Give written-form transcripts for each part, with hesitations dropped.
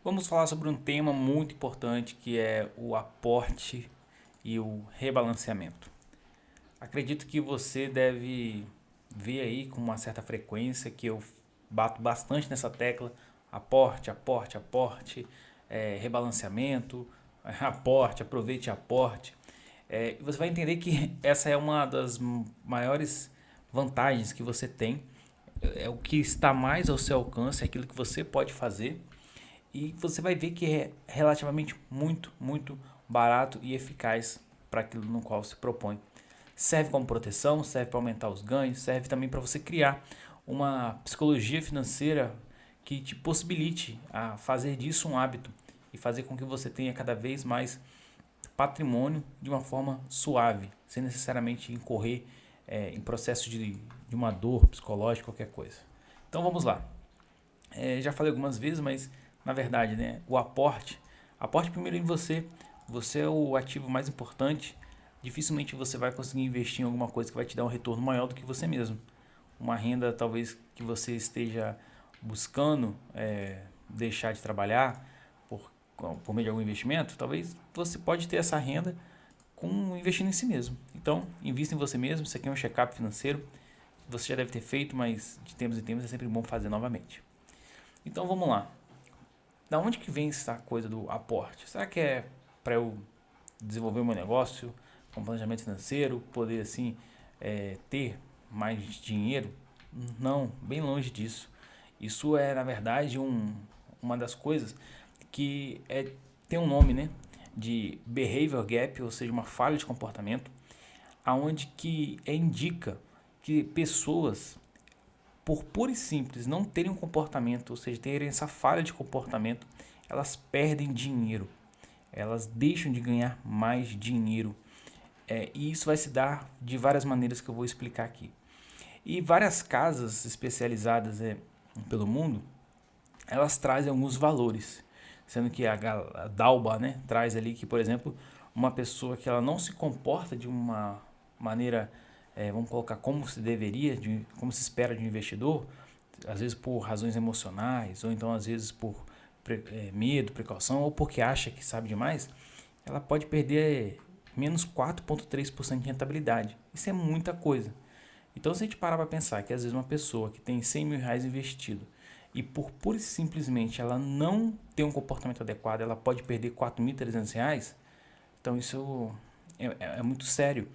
Vamos falar sobre um tema muito importante que é o aporte e o rebalanceamento. Acredito que você deve ver aí com uma certa frequência que eu bato bastante nessa tecla: aporte, aporte, aporte, rebalanceamento, aporte, aproveite aporte. E você vai entender que essa é uma das maiores vantagens que você tem, é o que está mais ao seu alcance, é aquilo que você pode fazer e você vai ver que é relativamente muito barato e eficaz para aquilo no qual se propõe. Serve como proteção, serve para aumentar os ganhos, serve também para você criar uma psicologia financeira que te possibilite a fazer disso um hábito e fazer com que você tenha cada vez mais patrimônio de uma forma suave, sem necessariamente incorrer em processo de uma dor psicológica, qualquer coisa. Então vamos lá. Já falei algumas vezes, mas na verdade, né, aporte primeiro em você. Você é o ativo mais importante. Dificilmente você vai conseguir investir em alguma coisa que vai te dar um retorno maior do que você mesmo. Uma renda talvez que você esteja buscando deixar de trabalhar por, por meio de algum investimento, talvez você pode ter essa renda investindo em si mesmo. Então, invista em você mesmo. Isso aqui é um check-up financeiro. Você já deve ter feito, mas de tempos em tempos é sempre bom fazer novamente. Então vamos lá. Da onde que vem essa coisa do aporte? Será que é para eu desenvolver o meu negócio com planejamento financeiro, poder assim ter mais dinheiro? Não, bem longe disso. Isso é na verdade uma das coisas que tem um nome, né? De behavior gap, ou seja, uma falha de comportamento, aonde que indica que pessoas por pura e simples não terem um comportamento, ou seja, terem essa falha de comportamento, elas perdem dinheiro, elas deixam de ganhar mais dinheiro. E isso vai se dar de várias maneiras que eu vou explicar aqui. E várias casas especializadas pelo mundo, elas trazem alguns valores, sendo que a Dalba, né, traz ali que, por exemplo, uma pessoa que ela não se comporta de uma maneira, vamos colocar como se deveria, como se espera de um investidor, às vezes por razões emocionais, ou então às vezes por medo, precaução, ou porque acha que sabe demais, ela pode perder menos 4,3% de rentabilidade. Isso é muita coisa. Então, se a gente parar para pensar que às vezes uma pessoa que tem 100 mil reais investido e por pura e simplesmente ela não tem um comportamento adequado, ela pode perder 4.300 reais, então isso é muito sério.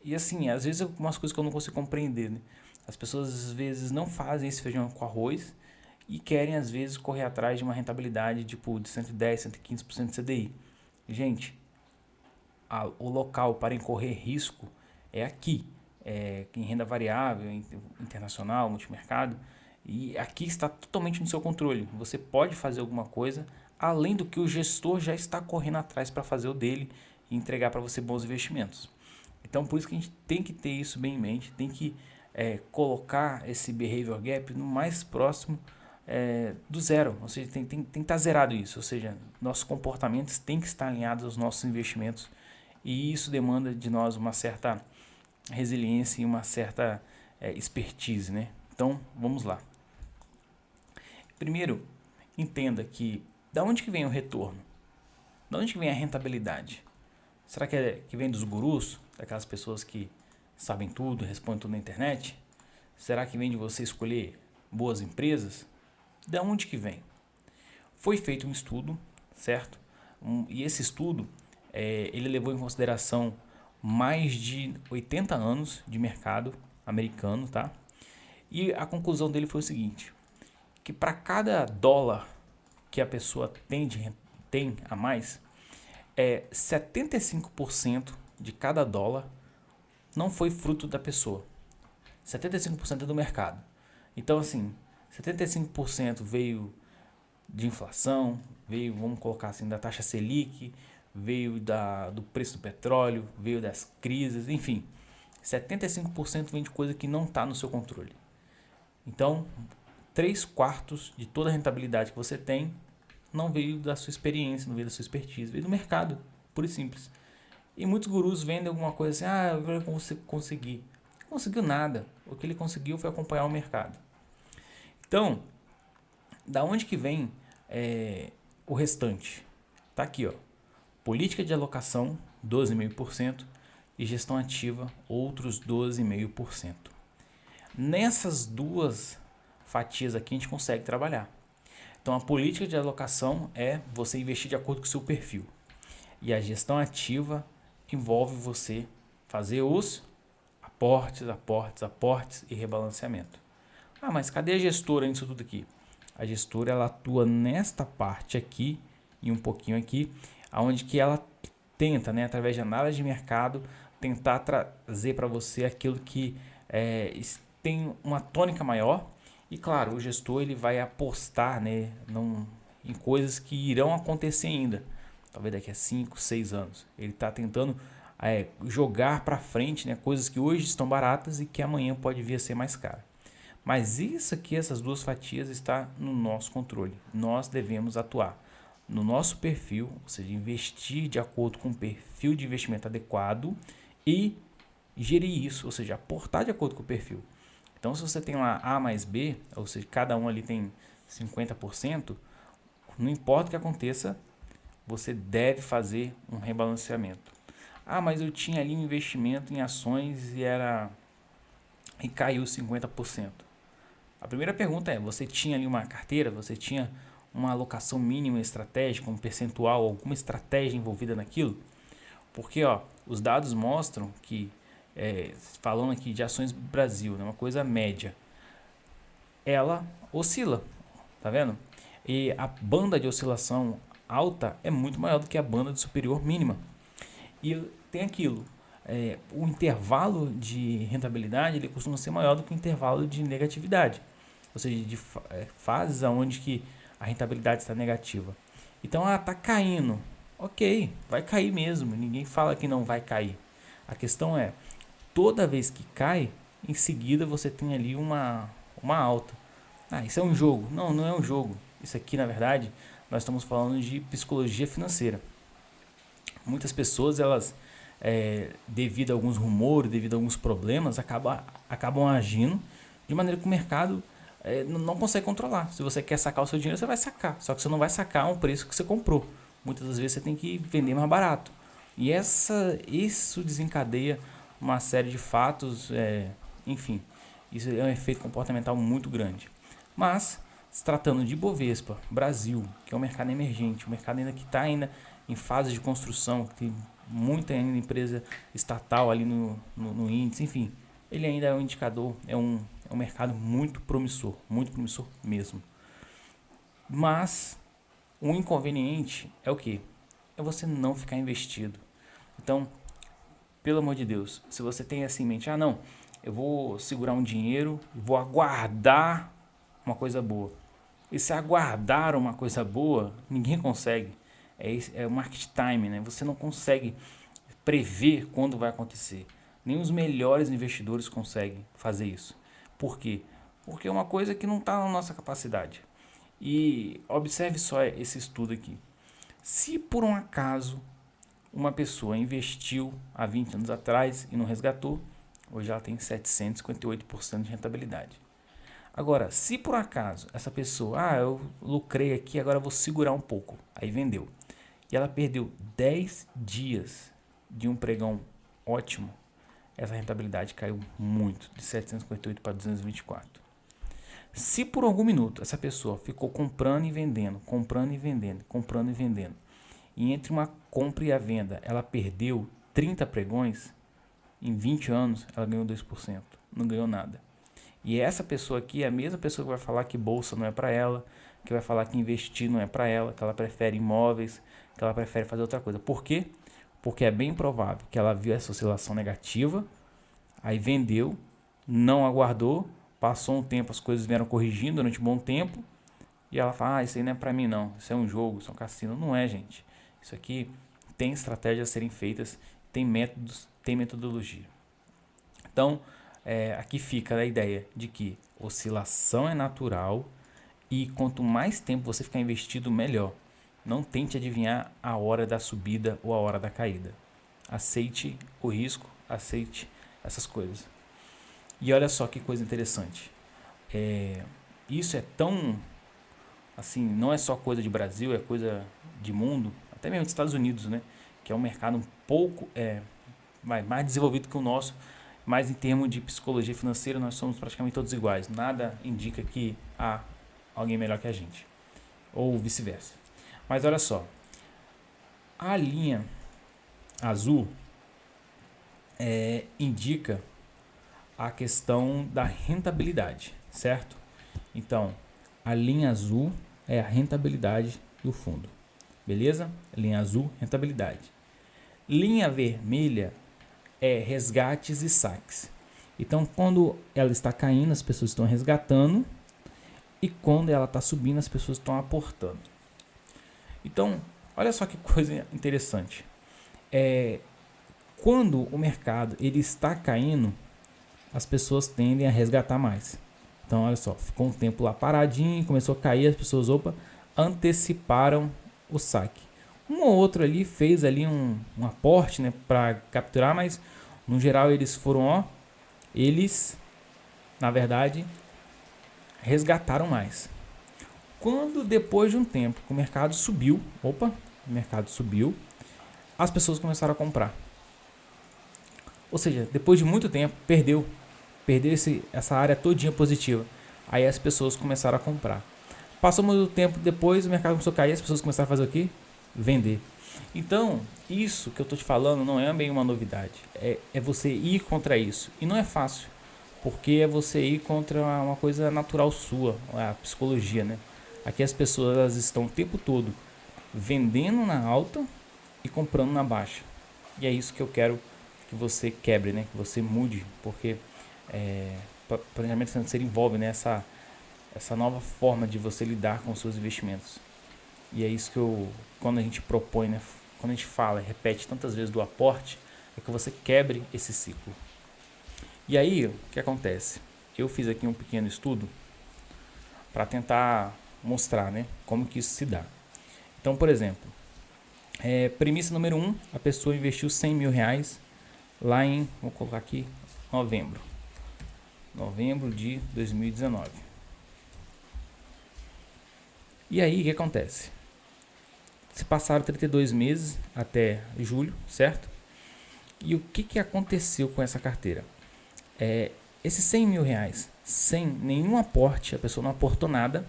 E assim, às vezes algumas coisas que eu não consigo compreender, né? As pessoas às vezes não fazem esse feijão com arroz e querem às vezes correr atrás de uma rentabilidade tipo de 110, 115% de CDI. Gente, o local para incorrer risco é aqui, em renda variável, internacional, multimercado, e aqui está totalmente no seu controle. Você pode fazer alguma coisa além do que o gestor já está correndo atrás para fazer o dele e entregar para você bons investimentos. Então, por isso que a gente tem que ter isso bem em mente, tem que colocar esse behavior gap no mais próximo do zero, ou seja, tem que estar zerado isso, ou seja, nossos comportamentos têm que estar alinhados aos nossos investimentos e isso demanda de nós uma certa resiliência e uma certa expertise, né? Então, vamos lá. Primeiro, entenda que da onde que vem o retorno? Da onde que vem a rentabilidade? Será que vem dos gurus, daquelas pessoas que sabem tudo, respondem tudo na internet? Será que vem de você escolher boas empresas? Da onde que vem? Foi feito um estudo, certo? E esse estudo ele levou em consideração mais de 80 anos de mercado americano, tá? E a conclusão dele foi o seguinte, que para cada dólar que a pessoa tem a mais, 75% de cada dólar não foi fruto da pessoa. 75% é do mercado. Então, assim, 75% veio de inflação, veio, vamos colocar assim, da taxa Selic, veio do preço do petróleo, veio das crises, enfim. 75% vem de coisa que não está no seu controle. Então, 3/4 de toda a rentabilidade que você tem não veio da sua experiência, não veio da sua expertise, veio do mercado, puro e simples. E muitos gurus vendem alguma coisa assim, eu vou conseguir. Não conseguiu nada. O que ele conseguiu foi acompanhar o mercado. Então, da onde que vem o restante. Tá aqui, ó. Política de alocação, 12,5%. E gestão ativa, outros 12,5%. Nessas duas fatias aqui a gente consegue trabalhar. Então a política de alocação é você investir de acordo com o seu perfil. E a gestão ativa envolve você fazer os aportes e rebalanceamento. Ah, mas cadê a gestora nisso tudo aqui? A gestora ela atua nesta parte aqui e um pouquinho aqui, aonde que ela tenta, né, através de análise de mercado, tentar trazer para você aquilo que tem uma tônica maior. E claro, o gestor ele vai apostar, né, em coisas que irão acontecer ainda, talvez daqui a 5, 6 anos. Ele está tentando jogar para frente, né, coisas que hoje estão baratas e que amanhã pode vir a ser mais caro. Mas isso aqui, essas duas fatias, está no nosso controle. Nós devemos atuar no nosso perfil, ou seja, investir de acordo com o perfil de investimento adequado e gerir isso, ou seja, aportar de acordo com o perfil. Então, se você tem lá A mais B, ou seja, cada um ali tem 50%, não importa o que aconteça, você deve fazer um rebalanceamento. Ah, mas eu tinha ali um investimento em ações e caiu 50%. A primeira pergunta é, você tinha ali uma carteira, você tinha uma alocação mínima estratégica, um percentual, alguma estratégia envolvida naquilo? Porque os dados mostram que, falando aqui de ações Brasil, né, uma coisa média, ela oscila, tá vendo? E a banda de oscilação alta é muito maior do que a banda de superior mínima. E tem aquilo, o intervalo de rentabilidade ele costuma ser maior do que o intervalo de negatividade, ou seja, de fases onde que a rentabilidade está negativa. Então, está caindo, ok, vai cair mesmo, ninguém fala que não vai cair. A questão é, toda vez que cai, em seguida você tem ali uma alta. Ah, isso é um jogo. Não, não é um jogo. Isso aqui, na verdade, nós estamos falando de psicologia financeira. Muitas pessoas, elas, devido a alguns rumores, devido a alguns problemas, acabam agindo de maneira que o mercado não consegue controlar. Se você quer sacar o seu dinheiro, você vai sacar. Só que você não vai sacar a um preço que você comprou. Muitas das vezes você tem que vender mais barato. E isso desencadeia uma série de fatos, enfim. Isso é um efeito comportamental muito grande. Mas, se tratando de Bovespa, Brasil, que é um mercado emergente, um mercado ainda que está ainda em fase de construção, que tem muita ainda empresa estatal ali no índice, enfim, ele ainda é um indicador, é um mercado muito promissor mesmo. Mas o inconveniente é o que? É você não ficar investido. Então, pelo amor de Deus, se você tem assim em mente, não, eu vou segurar um dinheiro, vou aguardar uma coisa boa. E se aguardar uma coisa boa, ninguém consegue. É o market time, né? Você não consegue prever quando vai acontecer. Nem os melhores investidores conseguem fazer isso. Por quê? Porque é uma coisa que não está na nossa capacidade. E observe só esse estudo aqui. Se por um acaso uma pessoa investiu há 20 anos atrás e não resgatou, hoje ela tem 758% de rentabilidade. Agora, se por acaso essa pessoa, eu lucrei aqui, agora vou segurar um pouco, aí vendeu, e ela perdeu 10 dias de um pregão ótimo, essa rentabilidade caiu muito, de 758 para 224. Se por algum minuto essa pessoa ficou comprando e vendendo, e entre uma compra e a venda ela perdeu 30 pregões, em 20 anos ela ganhou 2%, não ganhou nada. E essa pessoa aqui é a mesma pessoa que vai falar que bolsa não é para ela, que vai falar que investir não é para ela, que ela prefere imóveis, que ela prefere fazer outra coisa. Por quê? Porque é bem provável que ela viu essa oscilação negativa, aí vendeu, não aguardou, passou um tempo, as coisas vieram corrigindo durante um bom tempo, e ela fala, isso aí não é para mim não, isso é um jogo, isso é um cassino. Não é, gente. Isso aqui tem estratégias a serem feitas, tem métodos, tem metodologia. Então, aqui fica a ideia de que oscilação é natural e quanto mais tempo você ficar investido, melhor. Não tente adivinhar a hora da subida ou a hora da caída. Aceite o risco, aceite essas coisas. E olha só que coisa interessante. Isso é tão assim, não é só coisa de Brasil, é coisa de mundo, até mesmo dos Estados Unidos, né? Que é um mercado um pouco mais desenvolvido que o nosso, mas em termos de psicologia financeira nós somos praticamente todos iguais. Nada indica que há alguém melhor que a gente, ou vice-versa. Mas olha só, a linha azul indica a questão da rentabilidade, certo? Então, a linha azul é a rentabilidade do fundo, beleza? Linha azul, rentabilidade. Linha vermelha é resgates e saques. Então, quando ela está caindo, as pessoas estão resgatando, e quando ela está subindo, as pessoas estão aportando. Então, olha só que coisa interessante. Quando o mercado ele está caindo, as pessoas tendem a resgatar mais. Então, olha só, ficou um tempo lá paradinho, começou a cair, as pessoas, anteciparam o saque. Um ou outro ali fez ali um aporte, né, para capturar, mas no geral eles foram, eles, na verdade, resgataram mais. Quando depois de um tempo que o mercado subiu, as pessoas começaram a comprar. Ou seja, depois de muito tempo, perdeu essa área todinha positiva. Aí as pessoas começaram a comprar. Passou muito tempo depois, o mercado começou a cair, as pessoas começaram a fazer o quê? Vender. Então, isso que eu estou te falando não é bem uma novidade. É você ir contra isso. E não é fácil, porque é você ir contra uma coisa natural sua, a psicologia, né? Aqui as pessoas elas estão o tempo todo vendendo na alta e comprando na baixa. E é isso que eu quero que você quebre, né? Que você mude, porque planejamento financeiro envolve, né, essa nova forma de você lidar com os seus investimentos. E é isso que quando a gente propõe, né, quando a gente fala, repete tantas vezes do aporte, é que você quebre esse ciclo. E aí, o que acontece? Eu fiz aqui um pequeno estudo para tentar mostrar, né, como que isso se dá. Então, por exemplo, premissa número 1, a pessoa investiu 100 mil reais lá em, vou colocar aqui, novembro de 2019. E aí, o que acontece? Se passaram 32 meses até julho, certo? E o que aconteceu com essa carteira? Esses 100 mil reais, sem nenhum aporte, a pessoa não aportou nada,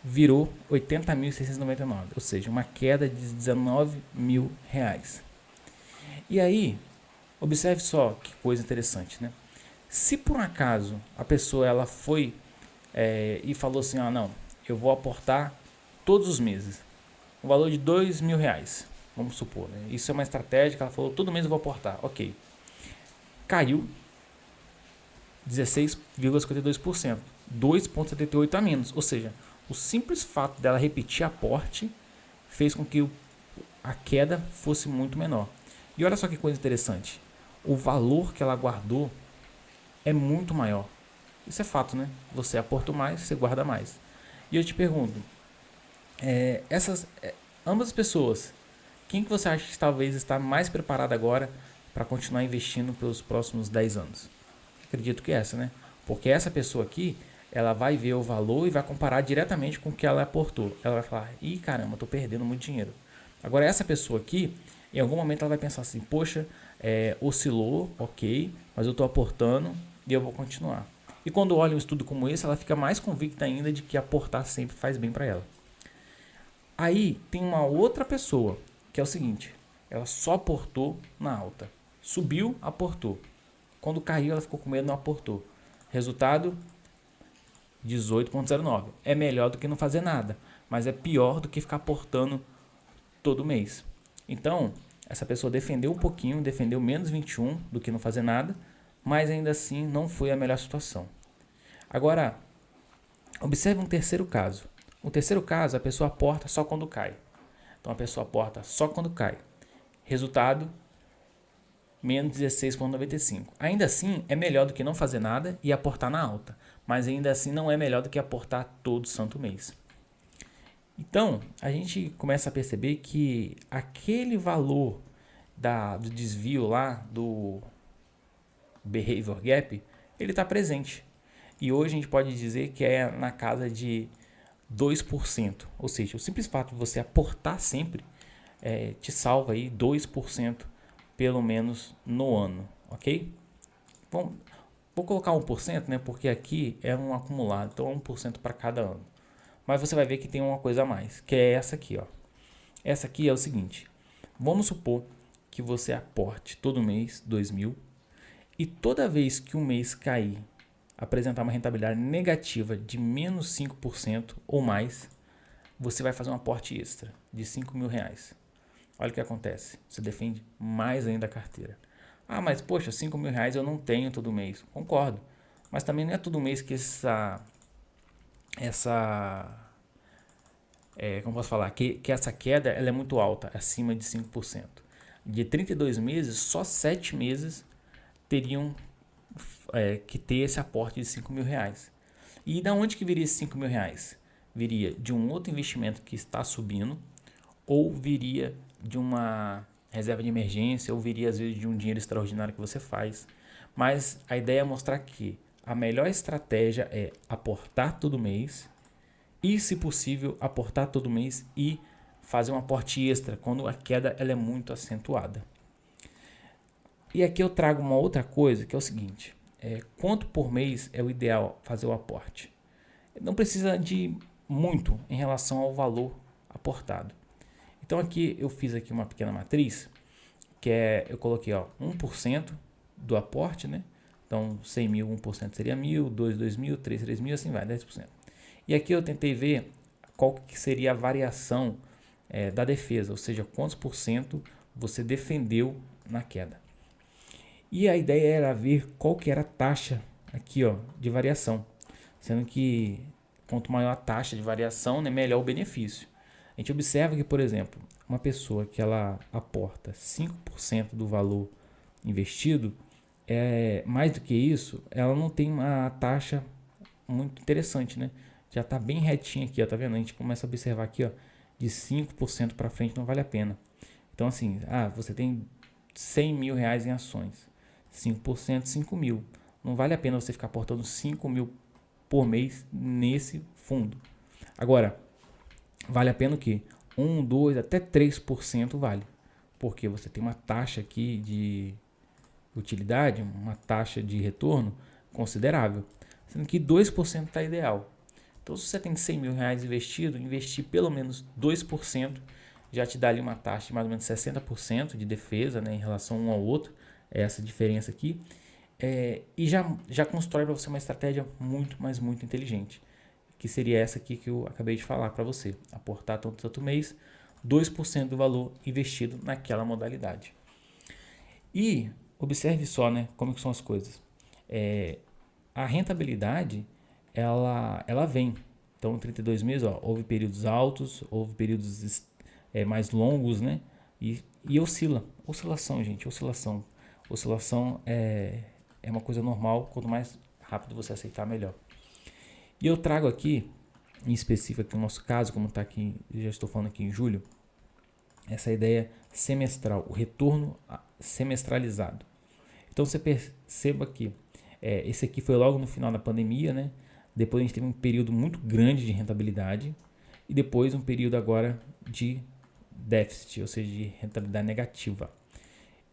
virou 80.699, ou seja, uma queda de 19 mil reais. E aí, observe só que coisa interessante, né? Se por um acaso a pessoa ela foi e falou assim, não, eu vou aportar todos os meses, o valor de 2 mil reais, vamos supor, né? Isso é uma estratégia que ela falou, todo mês eu vou aportar, ok. Caiu 16,52%, 2,78 a menos, ou seja, o simples fato dela repetir aporte fez com que a queda fosse muito menor. E olha só que coisa interessante, o valor que ela guardou é muito maior. Isso é fato, né? Você aportou mais, você guarda mais. E eu te pergunto, ambas as pessoas, quem que você acha que talvez está mais preparada agora para continuar investindo pelos próximos 10 anos? Acredito que essa, né? Porque essa pessoa aqui, ela vai ver o valor e vai comparar diretamente com o que ela aportou. Ela vai falar, caramba, estou perdendo muito dinheiro. Agora essa pessoa aqui, em algum momento ela vai pensar assim, poxa, oscilou, ok, mas eu estou aportando e eu vou continuar. E quando olha um estudo como esse, ela fica mais convicta ainda de que aportar sempre faz bem para ela. Aí tem uma outra pessoa, que é o seguinte, ela só aportou na alta. Subiu, aportou. Quando caiu, ela ficou com medo, não aportou. Resultado, 18,09. É melhor do que não fazer nada, mas é pior do que ficar aportando todo mês. Então, essa pessoa defendeu um pouquinho, defendeu menos 21 do que não fazer nada, mas ainda assim não foi a melhor situação. Agora, observe um terceiro caso. No terceiro caso, a pessoa aporta só quando cai. Então, a pessoa aporta só quando cai. Resultado, menos 16,95. Ainda assim, é melhor do que não fazer nada e aportar na alta. Mas ainda assim não é melhor do que aportar todo santo mês. Então, a gente começa a perceber que aquele valor do desvio lá, do behavior gap, ele está presente. E hoje a gente pode dizer que é na casa de 2%. Ou seja, o simples fato de você aportar sempre te salva aí 2% pelo menos no ano, ok? Bom, vou colocar 1%, né? Porque aqui é um acumulado, então é 1% para cada ano. Mas você vai ver que tem uma coisa a mais, que é essa aqui, ó. Essa aqui é o seguinte: vamos supor que você aporte todo mês 2.000 e toda vez que um mês cair, apresentar uma rentabilidade negativa de menos 5% ou mais, você vai fazer um aporte extra de R$ 5.000. Olha o que acontece, você defende mais ainda a carteira. Ah, mas poxa, R$ 5.000 eu não tenho todo mês. Concordo, mas também não é todo mês que como posso falar, que essa queda ela é muito alta, acima de 5%. De 32 meses, só 7 meses teriam que ter esse aporte de R$ 5.000. E da onde que viria esses R$ 5.000? Viria de um outro investimento que está subindo, ou viria de uma reserva de emergência, ou viria às vezes de um dinheiro extraordinário que você faz. Mas a ideia é mostrar que a melhor estratégia é aportar todo mês e, se possível, aportar todo mês e fazer um aporte extra quando a queda ela é muito acentuada. E aqui eu trago uma outra coisa que é o seguinte: quanto por mês é o ideal fazer o aporte? Não precisa de muito em relação ao valor aportado. Então aqui eu fiz aqui uma pequena matriz, eu coloquei 1% do aporte, né? Então 100 mil, 1% seria 1.000, 2.000, 3.000, 3.000, assim vai, 10%. E aqui eu tentei ver qual que seria a variação da defesa, ou seja, quantos por cento você defendeu na queda. E a ideia era ver qual que era a taxa aqui, de variação, sendo que quanto maior a taxa de variação, né, melhor o benefício. A gente observa que, por exemplo, uma pessoa que ela aporta 5% do valor investido, mais do que isso, ela não tem uma taxa muito interessante, né? Já está bem retinho aqui, ó, tá vendo? A gente começa a observar aqui, ó, de 5% para frente não vale a pena. Então, assim, você tem R$ 100.000 em ações, 5%, 5.000. Não vale a pena você ficar aportando 5.000 por mês nesse fundo. Agora, vale a pena o quê? 1, 2, até 3% vale. Porque você tem uma taxa aqui de utilidade, uma taxa de retorno considerável. Sendo que 2% está ideal. Então, se você tem R$ 100.000 investido, investir pelo menos 2% já te dá ali uma taxa de mais ou menos 60% de defesa, né, em relação um ao outro. É essa diferença aqui. E já constrói para você uma estratégia muito, mas muito inteligente, que seria essa aqui que eu acabei de falar para você: aportar tanto mês, 2% do valor investido naquela modalidade. E observe só, né, como que são as coisas. A rentabilidade ela vem. Então, 32 meses, houve períodos altos, houve períodos mais longos, né? E oscila. Oscilação, gente, oscilação. Oscilação é uma coisa normal, quanto mais rápido você aceitar, melhor. E eu trago aqui, em específico aqui no nosso caso, como está aqui, já estou falando aqui em julho, essa ideia semestral, o retorno semestralizado. Então você perceba que esse aqui foi logo no final da pandemia, né? Depois a gente teve um período muito grande de rentabilidade e depois um período agora de déficit, ou seja, de rentabilidade negativa.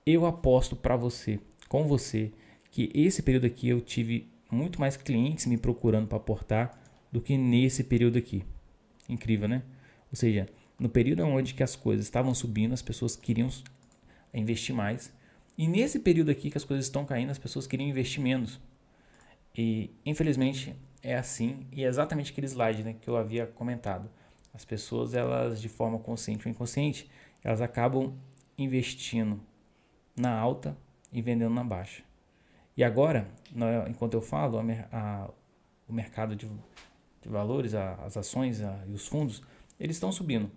Eu aposto para você, com você, que esse período aqui eu tive muito mais clientes me procurando para aportar do que nesse período aqui. Incrível, né? Ou seja, no período onde que as coisas estavam subindo, as pessoas queriam investir mais. E nesse período aqui que as coisas estão caindo, as pessoas queriam investir menos. E infelizmente é assim, e é exatamente aquele slide, né, que eu havia comentado. As pessoas, elas de forma consciente ou inconsciente, elas acabam investindo na alta e vendendo na baixa. E agora, enquanto eu falo, o mercado de valores, as ações e os fundos, eles estão subindo.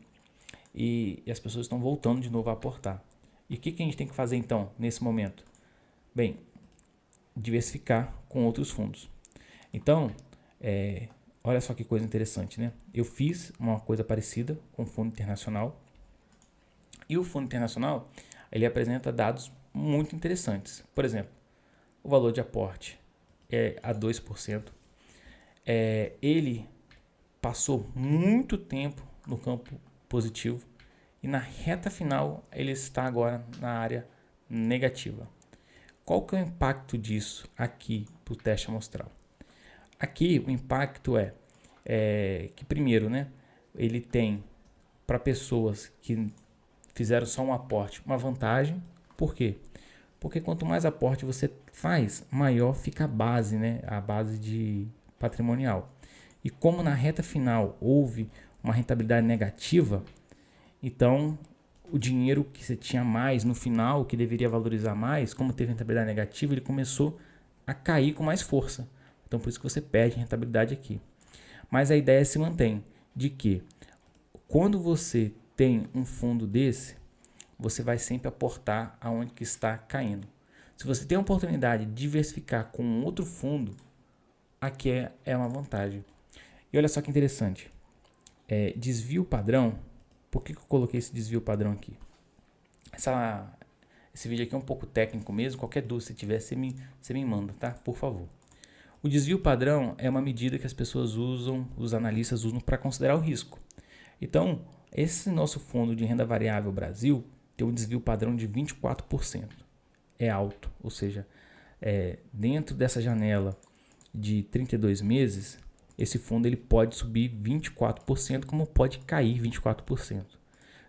E as pessoas estão voltando de novo a aportar. E o que a gente tem que fazer então, nesse momento? Bem, diversificar com outros fundos. Então, olha só que coisa interessante, né? Eu fiz uma coisa parecida com o Fundo Internacional. E o Fundo Internacional, ele apresenta dados muito interessantes. Por exemplo, o valor de aporte é a 2%. Ele passou muito tempo no campo positivo e na reta final ele está agora na área negativa. Qual que é o impacto disso aqui para o teste amostral? Aqui o impacto é que primeiro, né, ele tem para pessoas que fizeram só um aporte uma vantagem. Por quê? Porque quanto mais aporte você faz, maior fica a base, né, a base de patrimonial. E como na reta final houve uma rentabilidade negativa, então o dinheiro que você tinha mais no final, que deveria valorizar mais, como teve rentabilidade negativa, ele começou a cair com mais força. Então por isso que você perde rentabilidade aqui. Mas a ideia se mantém de que quando você tem um fundo desse, você vai sempre aportar aonde que está caindo. Se você tem a oportunidade de diversificar com outro fundo, aqui é uma vantagem. E olha só que interessante. Desvio padrão. Por que eu coloquei esse desvio padrão aqui? Esse vídeo aqui é um pouco técnico mesmo. Qualquer dúvida se tiver, você me manda, tá? Por favor. O desvio padrão é uma medida que as pessoas usam, os analistas usam para considerar o risco. Então, esse nosso fundo de renda variável Brasil tem um desvio padrão de 24%. É alto, ou seja, dentro dessa janela de 32 meses, esse fundo ele pode subir 24%, como pode cair 24%.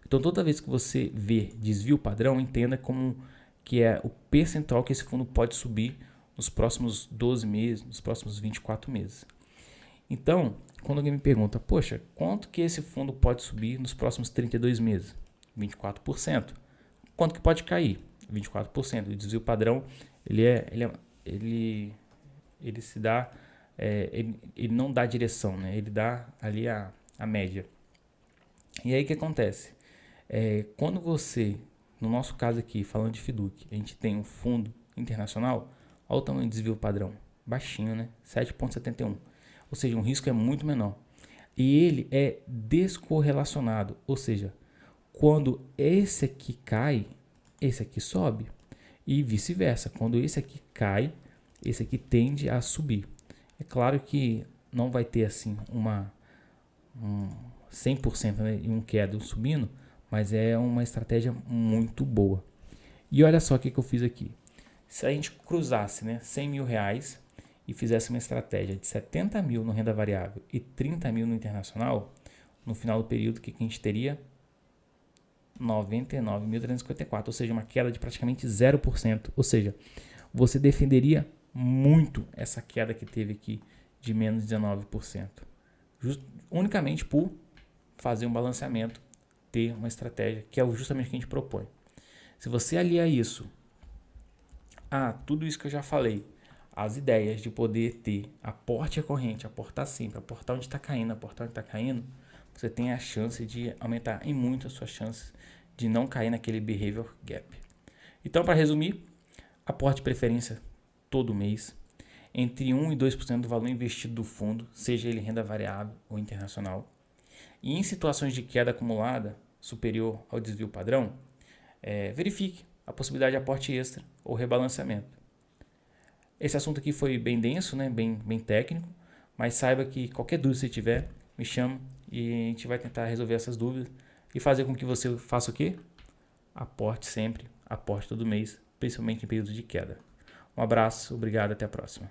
Então, toda vez que você vê desvio padrão, entenda como que é o percentual que esse fundo pode subir nos próximos 12 meses, nos próximos 24 meses. Então, quando alguém me pergunta, poxa, quanto que esse fundo pode subir nos próximos 32 meses? 24%. Quanto que pode cair? 24%. O desvio padrão, ele se dá, ele não dá direção, né? Ele dá ali a média. E aí o que acontece? Quando você, no nosso caso aqui, falando de FIDUC, a gente tem um fundo internacional, olha o tamanho do desvio padrão, baixinho, né? 7,71. Ou seja, um risco é muito menor. E ele é descorrelacionado, ou seja, quando esse aqui cai, esse aqui sobe. E vice-versa, quando esse aqui cai, esse aqui tende a subir. É claro que não vai ter assim um 100%, né, em um queda, um subindo, mas é uma estratégia muito boa. E olha só o que eu fiz aqui. Se a gente cruzasse, né, 100 mil reais e fizesse uma estratégia de 70 mil no renda variável e 30 mil no internacional, no final do período, o que a gente teria? 99.354, ou seja, uma queda de praticamente 0%. Ou seja, você defenderia muito essa queda que teve aqui de menos 19%. Unicamente por fazer um balanceamento, ter uma estratégia, que é justamente o que a gente propõe. Se você alia isso a tudo isso que eu já falei, as ideias de poder ter aporte recorrente, aportar sempre, aportar onde está caindo, aportar onde está caindo, você tem a chance de aumentar em muito as suas chances de não cair naquele behavior gap. Então, para resumir, aporte de preferência todo mês, entre 1 e 2% do valor investido do fundo, seja ele renda variável ou internacional. E em situações de queda acumulada superior ao desvio padrão, verifique a possibilidade de aporte extra ou rebalanceamento. Esse assunto aqui foi bem denso, né? bem técnico, mas saiba que qualquer dúvida que você tiver, me chama e a gente vai tentar resolver essas dúvidas e fazer com que você faça o quê? Aporte sempre, aporte todo mês, principalmente em períodos de queda. Um abraço, obrigado, até a próxima.